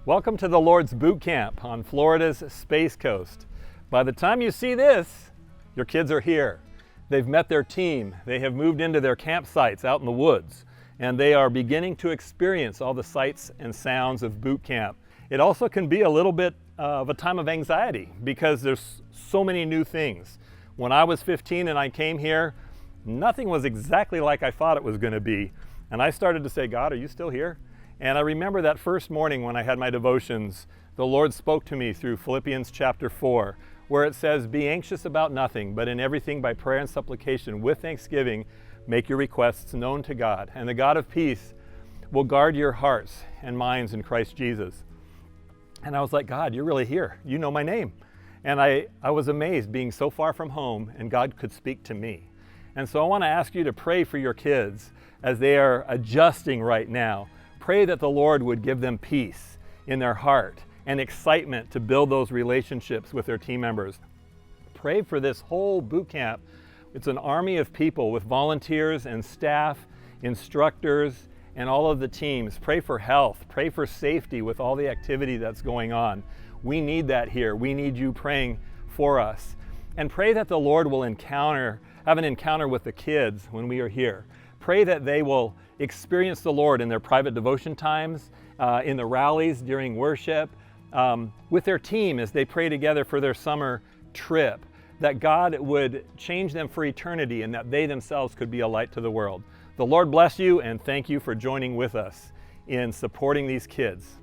Welcome to the Lord's Boot Camp on Florida's Space Coast. By the time you see this, your kids are here. They've met their team. They have moved into their campsites out in the woods, and they are beginning to experience all the sights and sounds of boot camp. It also can be a little bit of a time of anxiety because there's so many new things. When I was 15 and I came here, nothing was exactly like I thought it was going to be. And I started to say, God, are you still here? And I remember that first morning when I had my devotions, the Lord spoke to me through Philippians chapter 4, where it says, be anxious about nothing, but in everything by prayer and supplication with thanksgiving, make your requests known to God. And the God of peace will guard your hearts and minds in Christ Jesus. And I was like, God, you're really here. You know my name. And I was amazed being so far from home and God could speak to me. And so I want to ask you to pray for your kids as they are adjusting right now. Pray that the Lord would give them peace in their heart and excitement to build those relationships with their team members. Pray for this whole boot camp. It's an army of people with volunteers and staff, instructors, and all of the teams. Pray for health. Pray for safety with all the activity that's going on. We need that here. We need you praying for us. And pray that the Lord will have an encounter with the kids when we are here. Pray that they will experience the Lord in their private devotion times, in the rallies during worship, with their team as they pray together for their summer trip, that God would change them for eternity and that they themselves could be a light to the world. The Lord bless you and thank you for joining with us in supporting these kids.